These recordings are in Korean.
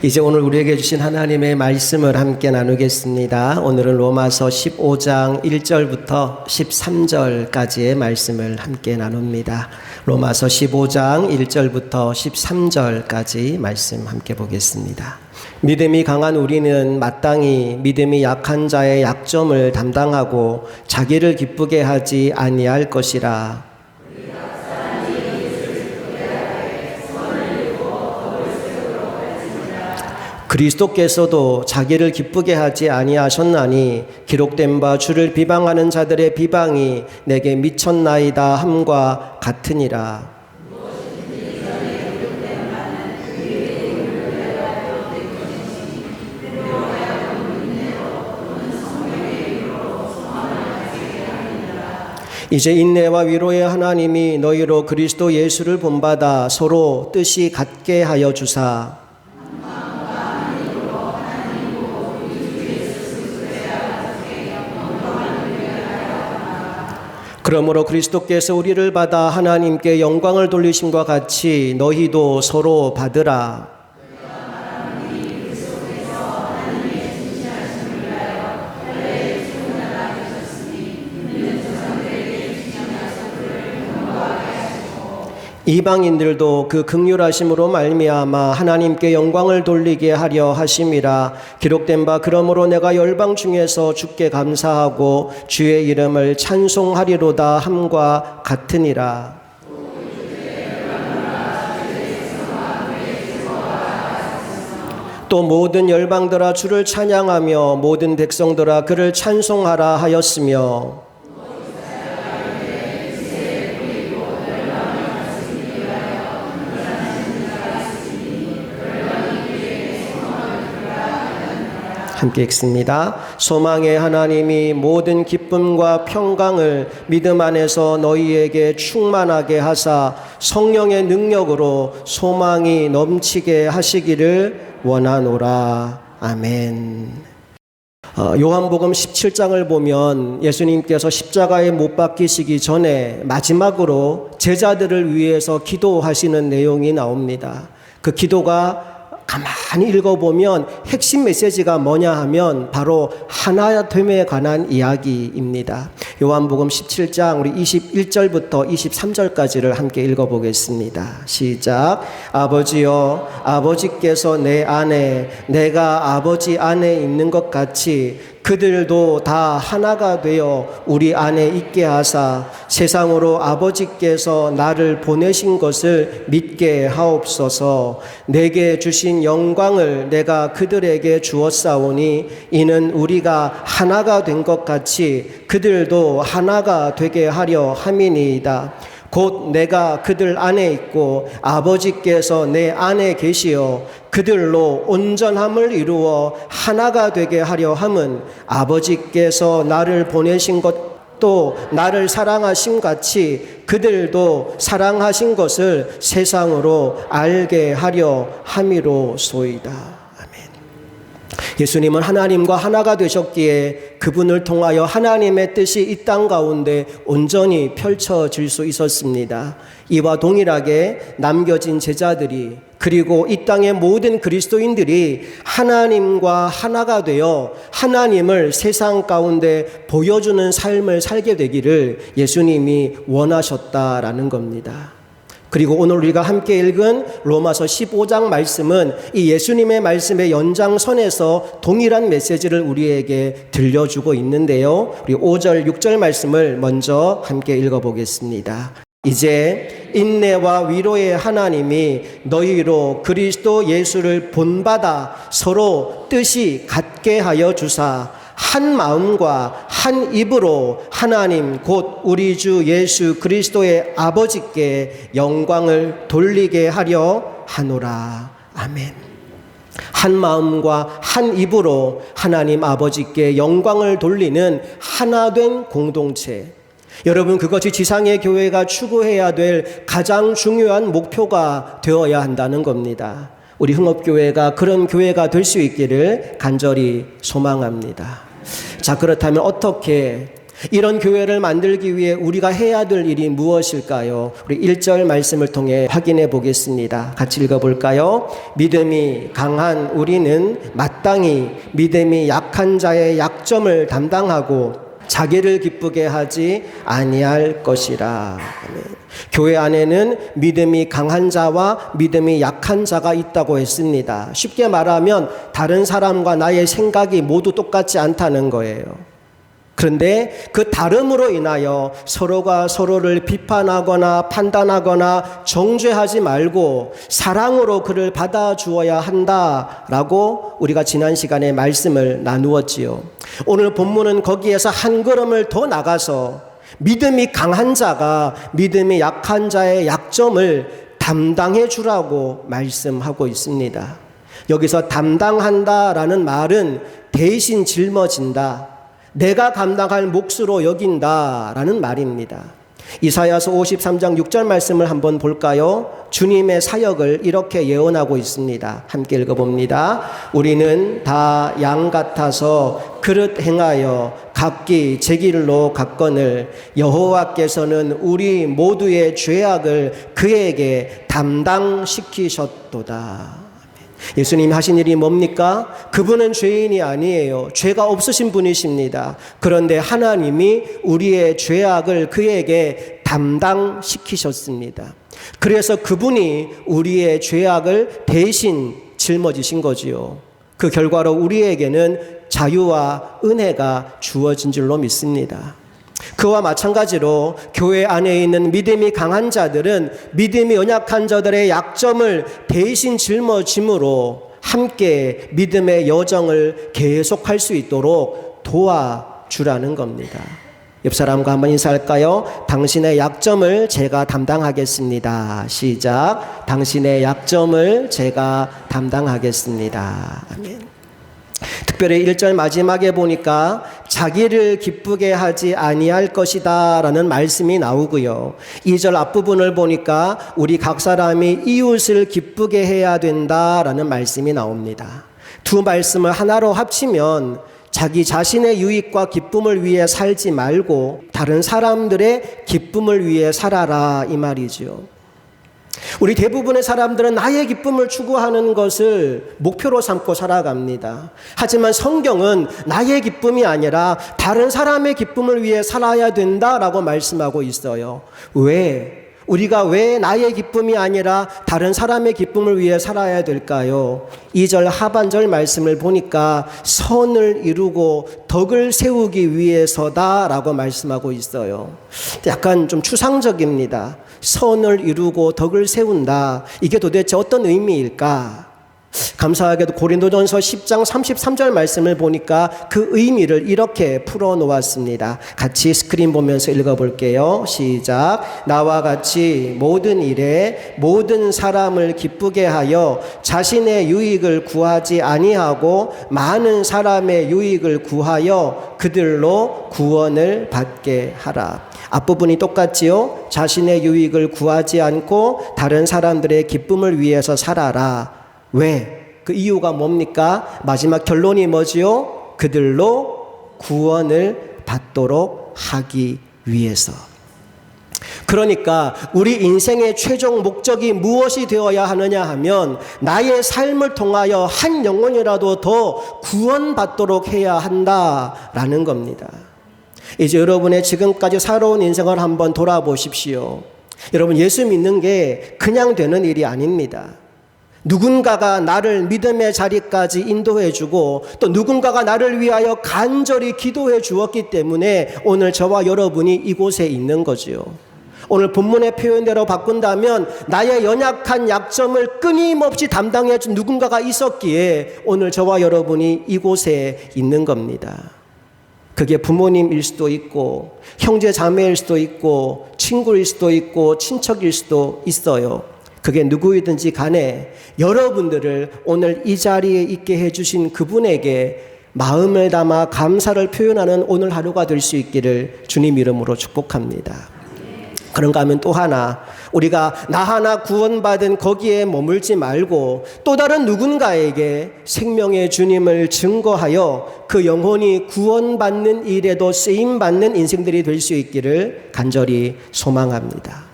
이제 오늘 우리에게 주신 하나님의 말씀을 함께 나누겠습니다. 오늘은 로마서 15장 1절부터 13절까지의 말씀을 함께 나눕니다. 로마서 15장 1절부터 13절까지 말씀 함께 보겠습니다. 믿음이 강한 우리는 마땅히 믿음이 약한 자의 약점을 담당하고 자기를 기쁘게 하지 아니할 것이라. 그리스도께서도 자기를 기쁘게 하지 아니하셨나니 기록된 바 주를 비방하는 자들의 비방이 내게 미쳤나이다 함과 같으니라. 이제 인내와 위로의 하나님이 너희로 그리스도 예수를 본받아 서로 뜻이 같게 하여 주사 그러므로 그리스도께서 우리를 받아 하나님께 영광을 돌리심과 같이 너희도 서로 받으라. 이방인들도 그 긍휼하심으로 말미암아 하나님께 영광을 돌리게 하려 하심이라. 기록된 바 그러므로 내가 열방 중에서 주께 감사하고 주의 이름을 찬송하리로다 함과 같으니라. 또 모든 열방들아 주를 찬양하며 모든 백성들아 그를 찬송하라 하였으며 함께 읽습니다. 소망의 하나님이 모든 기쁨과 평강을 믿음 안에서 너희에게 충만하게 하사 성령의 능력으로 소망이 넘치게 하시기를 원하노라. 아멘. 요한복음 17장을 보면 예수님께서 십자가에 못 박히시기 전에 마지막으로 제자들을 위해서 기도하시는 내용이 나옵니다. 그 기도가 가만히 읽어보면 핵심 메시지가 뭐냐 하면 바로 하나됨에 관한 이야기입니다. 요한복음 17장 우리 21절부터 23절까지를 함께 읽어보겠습니다. 시작. 아버지여, 아버지께서 내 안에 내가 아버지 안에 있는 것 같이 그들도 다 하나가 되어 우리 안에 있게 하사 세상으로 아버지께서 나를 보내신 것을 믿게 하옵소서. 내게 주신 영광을 내가 그들에게 주었사오니 이는 우리가 하나가 된 것 같이 그들도 하나가 되게 하려 함이니이다. 곧 내가 그들 안에 있고 아버지께서 내 안에 계시어 그들로 온전함을 이루어 하나가 되게 하려 함은 아버지께서 나를 보내신 것도 나를 사랑하신 같이 그들도 사랑하신 것을 세상으로 알게 하려 함이로소이다. 예수님은 하나님과 하나가 되셨기에 그분을 통하여 하나님의 뜻이 이 땅 가운데 온전히 펼쳐질 수 있었습니다. 이와 동일하게 남겨진 제자들이 그리고 이 땅의 모든 그리스도인들이 하나님과 하나가 되어 하나님을 세상 가운데 보여주는 삶을 살게 되기를 예수님이 원하셨다라는 겁니다. 그리고 오늘 우리가 함께 읽은 로마서 15장 말씀은 이 예수님의 말씀의 연장선에서 동일한 메시지를 우리에게 들려주고 있는데요. 우리 5절, 6절 말씀을 먼저 함께 읽어보겠습니다. 이제 인내와 위로의 하나님이 너희로 그리스도 예수를 본받아 서로 뜻이 같게 하여 주사 한 마음과 한 입으로 하나님 곧 우리 주 예수 그리스도의 아버지께 영광을 돌리게 하려 하노라. 아멘. 한 마음과 한 입으로 하나님 아버지께 영광을 돌리는 하나된 공동체. 여러분, 그것이 지상의 교회가 추구해야 될 가장 중요한 목표가 되어야 한다는 겁니다. 우리 흥업교회가 그런 교회가 될 수 있기를 간절히 소망합니다. 자, 그렇다면 어떻게 이런 교회를 만들기 위해 우리가 해야 될 일이 무엇일까요? 우리 1절 말씀을 통해 확인해 보겠습니다. 같이 읽어볼까요? 믿음이 강한 우리는 마땅히 믿음이 약한 자의 약점을 담당하고 자기를 기쁘게 하지 아니할 것이라. 교회 안에는 믿음이 강한 자와 믿음이 약한 자가 있다고 했습니다. 쉽게 말하면 다른 사람과 나의 생각이 모두 똑같지 않다는 거예요. 그런데 그 다름으로 인하여 서로가 서로를 비판하거나 판단하거나 정죄하지 말고 사랑으로 그를 받아주어야 한다라고 우리가 지난 시간에 말씀을 나누었지요. 오늘 본문은 거기에서 한 걸음을 더 나가서 믿음이 강한 자가 믿음이 약한 자의 약점을 담당해 주라고 말씀하고 있습니다. 여기서 담당한다라는 말은 대신 짊어진다, 내가 감당할 몫으로 여긴다라는 말입니다. 이사야서 53장 6절 말씀을 한번 볼까요? 주님의 사역을 이렇게 예언하고 있습니다. 함께 읽어봅니다. 우리는 다 양 같아서 그릇 행하여 각기 제 길로 갔거늘 여호와께서는 우리 모두의 죄악을 그에게 담당시키셨도다. 예수님이 하신 일이 뭡니까? 그분은 죄인이 아니에요. 죄가 없으신 분이십니다. 그런데 하나님이 우리의 죄악을 그에게 담당시키셨습니다. 그래서 그분이 우리의 죄악을 대신 짊어지신 거지요. 그 결과로 우리에게는 자유와 은혜가 주어진 줄로 믿습니다. 그와 마찬가지로 교회 안에 있는 믿음이 강한 자들은 믿음이 연약한 자들의 약점을 대신 짊어짐으로 함께 믿음의 여정을 계속할 수 있도록 도와주라는 겁니다. 옆 사람과 한번 인사할까요? 당신의 약점을 제가 담당하겠습니다. 시작. 당신의 약점을 제가 담당하겠습니다. 아멘. 특별히 1절 마지막에 보니까 자기를 기쁘게 하지 아니할 것이다 라는 말씀이 나오고요. 2절 앞부분을 보니까 우리 각 사람이 이웃을 기쁘게 해야 된다라는 말씀이 나옵니다. 두 말씀을 하나로 합치면 자기 자신의 유익과 기쁨을 위해 살지 말고 다른 사람들의 기쁨을 위해 살아라 이 말이죠. 우리 대부분의 사람들은 나의 기쁨을 추구하는 것을 목표로 삼고 살아갑니다. 하지만 성경은 나의 기쁨이 아니라 다른 사람의 기쁨을 위해 살아야 된다라고 말씀하고 있어요. 왜? 우리가 왜 나의 기쁨이 아니라 다른 사람의 기쁨을 위해 살아야 될까요? 2절 하반절 말씀을 보니까 선을 이루고 덕을 세우기 위해서다라고 말씀하고 있어요. 약간 좀 추상적입니다. 선을 이루고 덕을 세운다. 이게 도대체 어떤 의미일까? 감사하게도 고린도전서 10장 33절 말씀을 보니까 그 의미를 이렇게 풀어놓았습니다. 같이 스크린 보면서 읽어볼게요. 시작. 나와 같이 모든 일에 모든 사람을 기쁘게 하여 자신의 유익을 구하지 아니하고 많은 사람의 유익을 구하여 그들로 구원을 받게 하라. 앞부분이 똑같지요? 자신의 유익을 구하지 않고 다른 사람들의 기쁨을 위해서 살아라. 왜? 그 이유가 뭡니까? 마지막 결론이 뭐지요? 그들로 구원을 받도록 하기 위해서. 그러니까 우리 인생의 최종 목적이 무엇이 되어야 하느냐 하면 나의 삶을 통하여 한 영혼이라도 더 구원받도록 해야 한다라는 겁니다. 이제 여러분의 지금까지 살아온 인생을 한번 돌아보십시오. 여러분, 예수 믿는 게 그냥 되는 일이 아닙니다. 누군가가 나를 믿음의 자리까지 인도해 주고 또 누군가가 나를 위하여 간절히 기도해 주었기 때문에 오늘 저와 여러분이 이곳에 있는 거지요. 오늘 본문의 표현대로 바꾼다면 나의 연약한 약점을 끊임없이 담당해 준 누군가가 있었기에 오늘 저와 여러분이 이곳에 있는 겁니다. 그게 부모님일 수도 있고 형제 자매일 수도 있고 친구일 수도 있고 친척일 수도 있어요. 그게 누구이든지 간에 여러분들을 오늘 이 자리에 있게 해주신 그분에게 마음을 담아 감사를 표현하는 오늘 하루가 될 수 있기를 주님 이름으로 축복합니다. 그런가 하면 또 하나, 우리가 나 하나 구원받은 거기에 머물지 말고 또 다른 누군가에게 생명의 주님을 증거하여 그 영혼이 구원받는 일에도 쓰임받는 인생들이 될 수 있기를 간절히 소망합니다.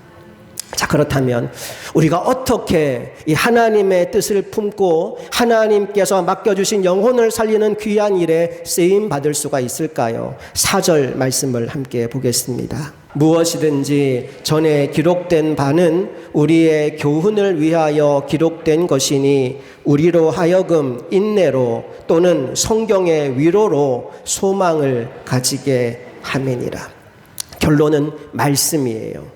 자, 그렇다면 우리가 어떻게 이 하나님의 뜻을 품고 하나님께서 맡겨주신 영혼을 살리는 귀한 일에 쓰임받을 수가 있을까요? 4절 말씀을 함께 보겠습니다. 무엇이든지 전에 기록된 바는 우리의 교훈을 위하여 기록된 것이니 우리로 하여금 인내로 또는 성경의 위로로 소망을 가지게 함이니라. 결론은 말씀이에요.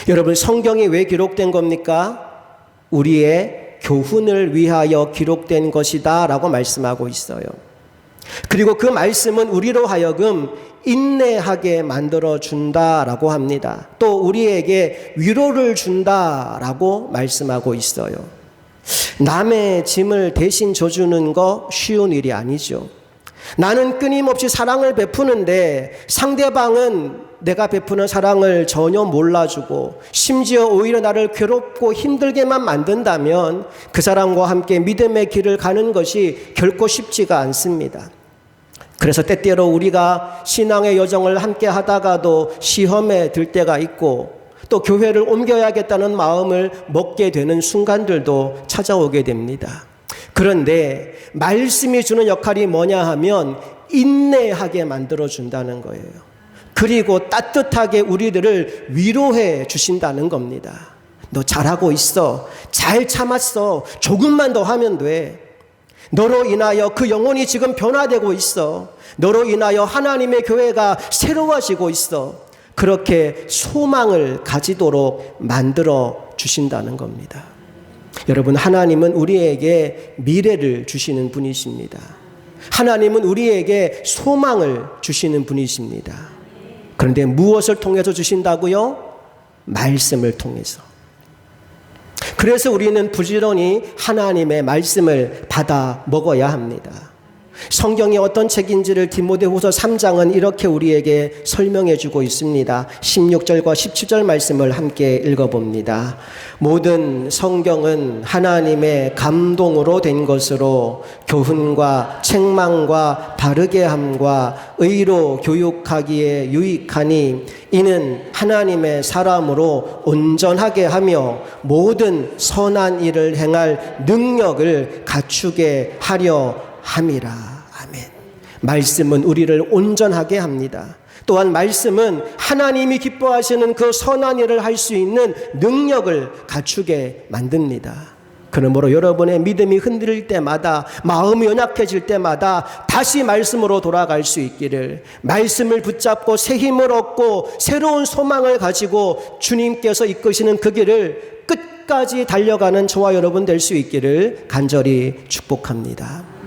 여러분, 성경이 왜 기록된 겁니까? 우리의 교훈을 위하여 기록된 것이다 라고 말씀하고 있어요. 그리고 그 말씀은 우리로 하여금 인내하게 만들어 준다라고 합니다. 또 우리에게 위로를 준다라고 말씀하고 있어요. 남의 짐을 대신 져주는 거 쉬운 일이 아니죠. 나는 끊임없이 사랑을 베푸는데 상대방은 내가 베푸는 사랑을 전혀 몰라주고 심지어 오히려 나를 괴롭고 힘들게만 만든다면 그 사람과 함께 믿음의 길을 가는 것이 결코 쉽지가 않습니다. 그래서 때때로 우리가 신앙의 여정을 함께 하다가도 시험에 들 때가 있고 또 교회를 옮겨야겠다는 마음을 먹게 되는 순간들도 찾아오게 됩니다. 그런데 말씀이 주는 역할이 뭐냐 하면 인내하게 만들어준다는 거예요. 그리고 따뜻하게 우리들을 위로해 주신다는 겁니다. 너 잘하고 있어. 잘 참았어. 조금만 더 하면 돼. 너로 인하여 그 영혼이 지금 변화되고 있어. 너로 인하여 하나님의 교회가 새로워지고 있어. 그렇게 소망을 가지도록 만들어 주신다는 겁니다. 여러분, 하나님은 우리에게 미래를 주시는 분이십니다. 하나님은 우리에게 소망을 주시는 분이십니다. 그런데 무엇을 통해서 주신다고요? 말씀을 통해서. 그래서 우리는 부지런히 하나님의 말씀을 받아 먹어야 합니다. 성경이 어떤 책인지를 디모데후서 3장은 이렇게 우리에게 설명해 주고 있습니다. 16절과 17절 말씀을 함께 읽어봅니다. 모든 성경은 하나님의 감동으로 된 것으로 교훈과 책망과 바르게 함과 의로 교육하기에 유익하니 이는 하나님의 사람으로 온전하게 하며 모든 선한 일을 행할 능력을 갖추게 하려 함이라. 아멘. 말씀은 우리를 온전하게 합니다. 또한 말씀은 하나님이 기뻐하시는 그 선한 일을 할 수 있는 능력을 갖추게 만듭니다. 그러므로 여러분의 믿음이 흔들릴 때마다, 마음이 연약해질 때마다 다시 말씀으로 돌아갈 수 있기를, 말씀을 붙잡고 새 힘을 얻고 새로운 소망을 가지고 주님께서 이끄시는 그 길을 끝까지 달려가는 저와 여러분 될 수 있기를 간절히 축복합니다.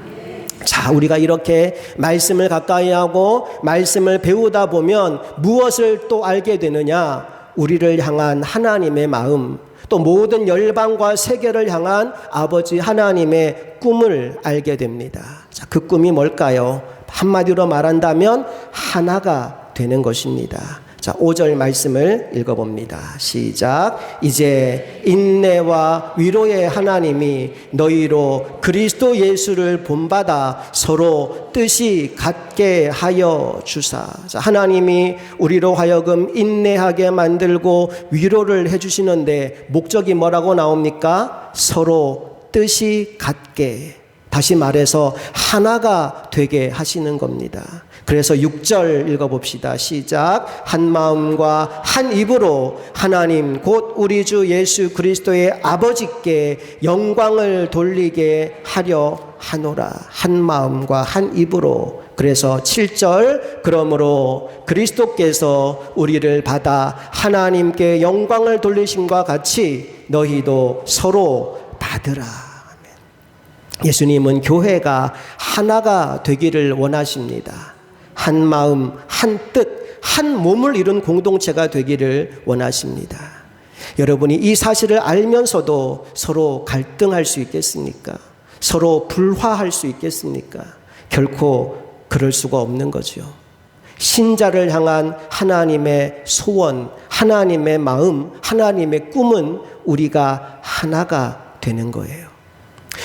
자, 우리가 이렇게 말씀을 가까이 하고 말씀을 배우다 보면 무엇을 또 알게 되느냐? 우리를 향한 하나님의 마음, 또 모든 열방과 세계를 향한 아버지 하나님의 꿈을 알게 됩니다. 자, 그 꿈이 뭘까요? 한마디로 말한다면 하나가 되는 것입니다. 자, 5절 말씀을 읽어봅니다. 시작. 이제 인내와 위로의 하나님이 너희로 그리스도 예수를 본받아 서로 뜻이 같게 하여 주사. 자, 하나님이 우리로 하여금 인내하게 만들고 위로를 해주시는데 목적이 뭐라고 나옵니까? 서로 뜻이 같게. 다시 말해서 하나가 되게 하시는 겁니다. 그래서 6절 읽어봅시다. 시작. 한 마음과 한 입으로 하나님 곧 우리 주 예수 그리스도의 아버지께 영광을 돌리게 하려 하노라. 한 마음과 한 입으로. 그래서 7절 그러므로 그리스도께서 우리를 받아 하나님께 영광을 돌리심과 같이 너희도 서로 받으라. 예수님은 교회가 하나가 되기를 원하십니다. 한 마음, 한 뜻, 한 몸을 이룬 공동체가 되기를 원하십니다. 여러분이 이 사실을 알면서도 서로 갈등할 수 있겠습니까? 서로 불화할 수 있겠습니까? 결코 그럴 수가 없는 거죠. 신자를 향한 하나님의 소원, 하나님의 마음, 하나님의 꿈은 우리가 하나가 되는 거예요.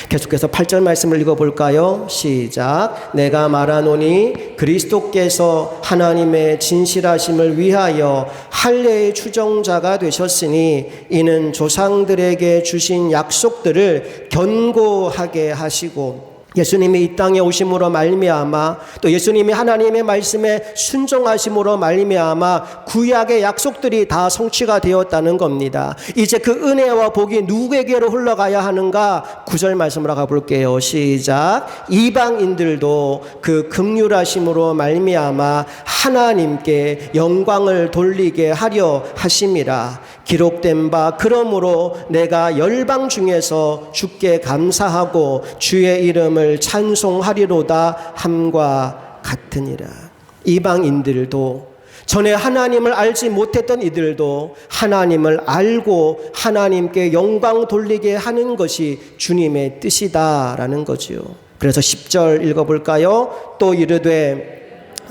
계속해서 8절 말씀을 읽어볼까요? 시작. 내가 말하노니 그리스도께서 하나님의 진실하심을 위하여 할례의 추종자가 되셨으니 이는 조상들에게 주신 약속들을 견고하게 하시고 예수님이 이 땅에 오심으로 말미암아 또 예수님이 하나님의 말씀에 순종하심으로 말미암아 구약의 약속들이 다 성취가 되었다는 겁니다. 이제 그 은혜와 복이 누구에게로 흘러가야 하는가? 9절 말씀으로 가볼게요. 시작. 이방인들도 그 긍휼하심으로 말미암아 하나님께 영광을 돌리게 하려 하심이라. 기록된 바 그러므로 내가 열방 중에서 주께 감사하고 주의 이름을 찬송하리로다 함과 같으니라. 이방인들도 전에 하나님을 알지 못했던 이들도 하나님을 알고 하나님께 영광 돌리게 하는 것이 주님의 뜻이다라는 거지요. 그래서 10절 읽어볼까요? 또 이르되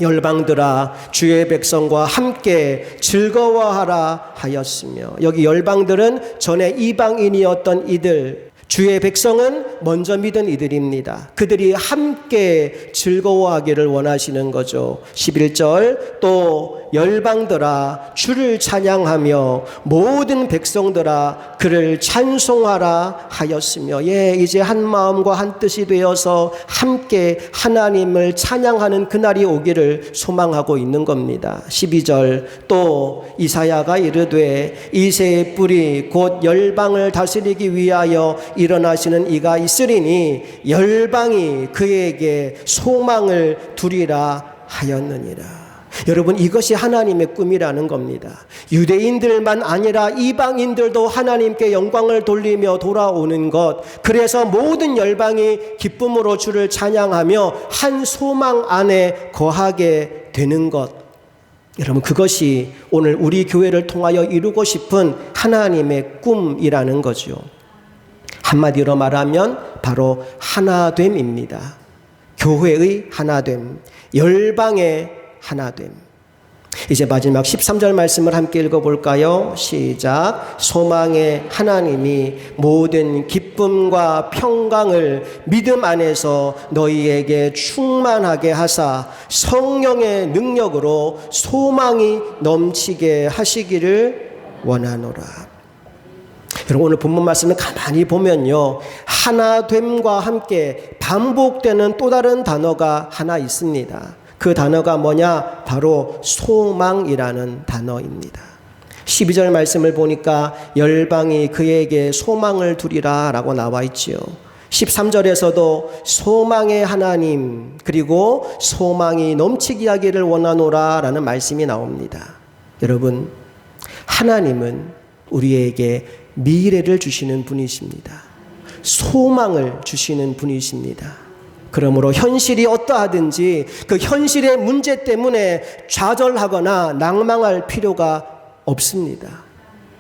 열방들아 주의 백성과 함께 즐거워하라 하였으며, 여기 열방들은 전에 이방인이었던 이들, 주의 백성은 먼저 믿은 이들입니다. 그들이 함께 즐거워하기를 원하시는 거죠. 11절 또 열방들아 주를 찬양하며 모든 백성들아 그를 찬송하라 하였으며, 이제 한 마음과 한 뜻이 되어서 함께 하나님을 찬양하는 그날이 오기를 소망하고 있는 겁니다. 12절 또 이사야가 이르되 이새의 뿔이 곧 열방을 다스리기 위하여 일어나시는 이가 있으리니 열방이 그에게 소망을 두리라 하였느니라. 여러분, 이것이 하나님의 꿈이라는 겁니다. 유대인들만 아니라 이방인들도 하나님께 영광을 돌리며 돌아오는 것, 그래서 모든 열방이 기쁨으로 주를 찬양하며 한 소망 안에 거하게 되는 것, 여러분, 그것이 오늘 우리 교회를 통하여 이루고 싶은 하나님의 꿈이라는 거죠. 한마디로 말하면 바로 하나됨입니다. 교회의 하나됨, 열방의 하나됨. 이제 마지막 13절 말씀을 함께 읽어볼까요? 시작. 소망의 하나님이 모든 기쁨과 평강을 믿음 안에서 너희에게 충만하게 하사 성령의 능력으로 소망이 넘치게 하시기를 원하노라. 여러분, 오늘 본문 말씀을 가만히 보면요, 하나됨과 함께 반복되는 또 다른 단어가 하나 있습니다. 그 단어가 뭐냐? 바로 소망이라는 단어입니다. 12절 말씀을 보니까 열방이 그에게 소망을 두리라 라고 나와 있지요. 13절에서도 소망의 하나님, 그리고 소망이 넘치게 하기를 원하노라 라는 말씀이 나옵니다. 여러분, 하나님은 우리에게 미래를 주시는 분이십니다. 소망을 주시는 분이십니다. 그러므로 현실이 어떠하든지 그 현실의 문제 때문에 좌절하거나 낭망할 필요가 없습니다.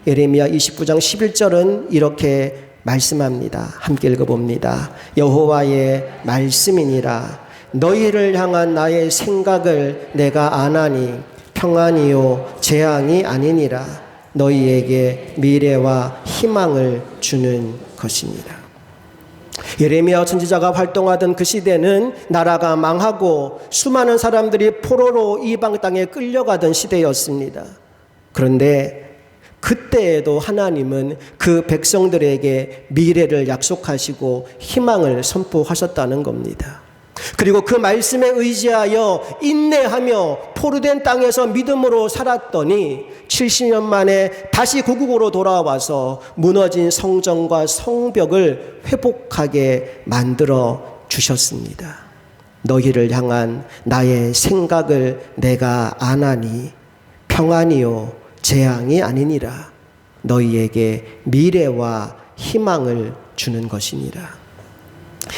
예레미야 29장 11절은 이렇게 말씀합니다. 함께 읽어봅니다. 여호와의 말씀이니라. 너희를 향한 나의 생각을 내가 아나니 평안이요 재앙이 아니니라. 너희에게 미래와 희망을 주는 것입니다. 예레미야 선지자가 활동하던 그 시대는 나라가 망하고 수많은 사람들이 포로로 이방 땅에 끌려가던 시대였습니다. 그런데 그때에도 하나님은 그 백성들에게 미래를 약속하시고 희망을 선포하셨다는 겁니다. 그리고 그 말씀에 의지하여 인내하며 포로된 땅에서 믿음으로 살았더니 70년 만에 다시 고국으로 돌아와서 무너진 성전과 성벽을 회복하게 만들어 주셨습니다. 너희를 향한 나의 생각을 내가 아나니 평안이요 재앙이 아니니라. 너희에게 미래와 희망을 주는 것이니라.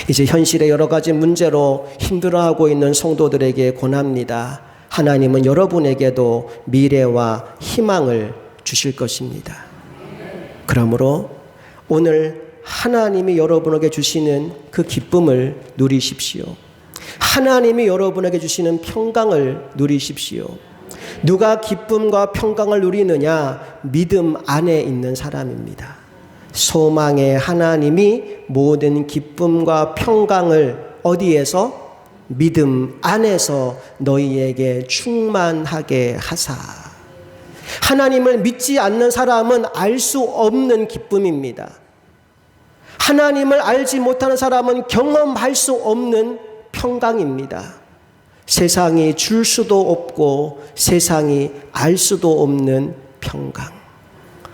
이제 현실의 여러 가지 문제로 힘들어하고 있는 성도들에게 권합니다. 하나님은 여러분에게도 미래와 희망을 주실 것입니다. 그러므로 오늘 하나님이 여러분에게 주시는 그 기쁨을 누리십시오. 하나님이 여러분에게 주시는 평강을 누리십시오. 누가 기쁨과 평강을 누리느냐? 믿음 안에 있는 사람입니다. 소망의 하나님이 모든 기쁨과 평강을 어디에서? 믿음 안에서 너희에게 충만하게 하사. 하나님을 믿지 않는 사람은 알 수 없는 기쁨입니다. 하나님을 알지 못하는 사람은 경험할 수 없는 평강입니다. 세상이 줄 수도 없고 세상이 알 수도 없는 평강.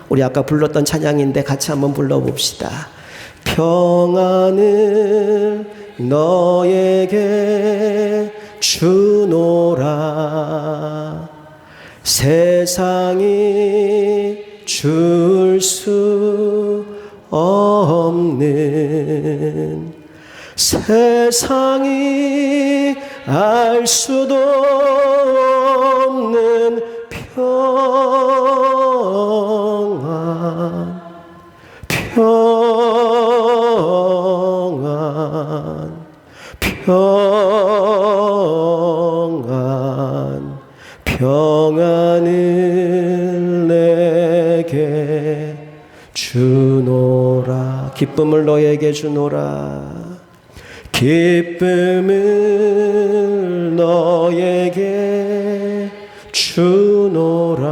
우리 아까 불렀던 찬양인데 같이 한번 불러봅시다. 평안을 너에게 주노라. 세상이 줄 수 없는, 세상이 알 수도 없는 평안, 평안, 평안, 평안을 내게 주노라. 기쁨을 너에게 주노라. 기쁨을 너에게 주노라.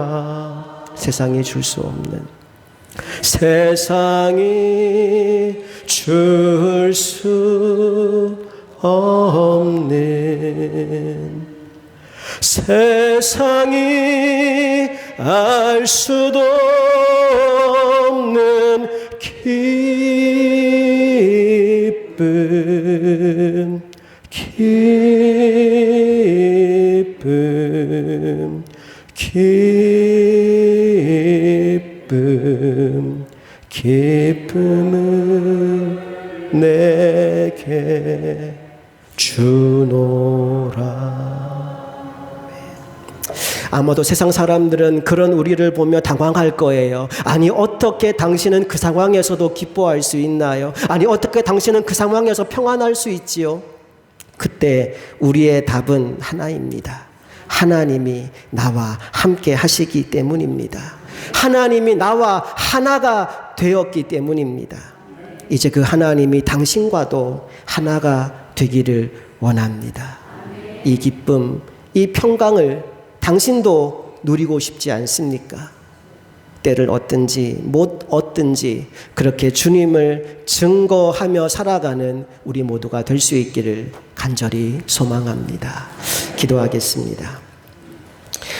세상이 줄 수 없는, 세상이 줄 수 없는, 세상이 알 수도 없는 기쁨, 기쁨, 기쁨, 기쁨을 내게 주노라. 아마도 세상 사람들은 그런 우리를 보며 당황할 거예요. 아니, 어떻게 당신은 그 상황에서도 기뻐할 수 있나요? 아니, 어떻게 당신은 그 상황에서 평안할 수 있지요? 그때 우리의 답은 하나입니다. 하나님이 나와 함께 하시기 때문입니다. 하나님이 나와 하나가 되었기 때문입니다. 이제 그 하나님이 당신과도 하나가 되기를 원합니다. 이 기쁨, 이 평강을 당신도 누리고 싶지 않습니까? 때를 얻든지 못 얻든지 그렇게 주님을 증거하며 살아가는 우리 모두가 될 수 있기를 간절히 소망합니다. 기도하겠습니다.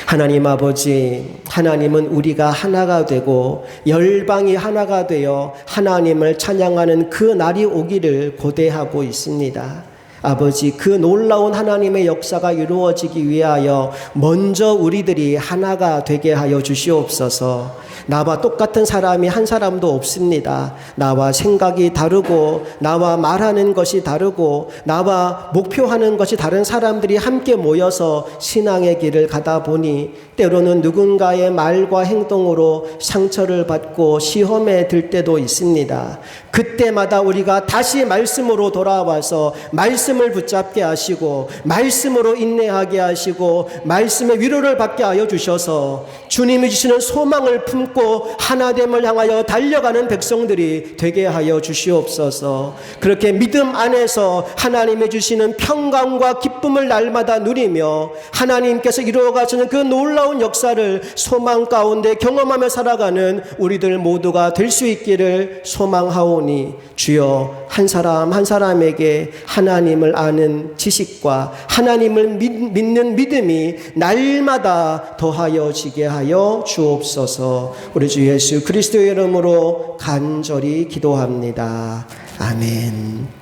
하나님 아버지, 하나님은 우리가 하나가 되고 열방이 하나가 되어 하나님을 찬양하는 그 날이 오기를 고대하고 있습니다. 아버지, 그 놀라운 하나님의 역사가 이루어지기 위하여 먼저 우리들이 하나가 되게 하여 주시옵소서. 나와 똑같은 사람이 한 사람도 없습니다. 나와 생각이 다르고 나와 말하는 것이 다르고 나와 목표하는 것이 다른 사람들이 함께 모여서 신앙의 길을 가다 보니 때로는 누군가의 말과 행동으로 상처를 받고 시험에 들 때도 있습니다. 그때마다 우리가 다시 말씀으로 돌아와서 말씀을 붙잡게 하시고 말씀으로 인내하게 하시고 말씀의 위로를 받게 하여 주셔서 주님이 주시는 소망을 품고 하나됨을 향하여 달려가는 백성들이 되게 하여 주시옵소서. 그렇게 믿음 안에서 하나님이 주시는 평강과 기쁨을 날마다 누리며 하나님께서 이루어가시는 그 놀라운 역사를 소망 가운데 경험하며 살아가는 우리들 모두가 될 수 있기를 소망하오니 주여, 한 사람 한 사람에게 하나님을 아는 지식과 하나님을 믿는 믿음이 날마다 더하여지게 하여 주옵소서. 우리 주 예수 그리스도의 이름으로 간절히 기도합니다. 아멘.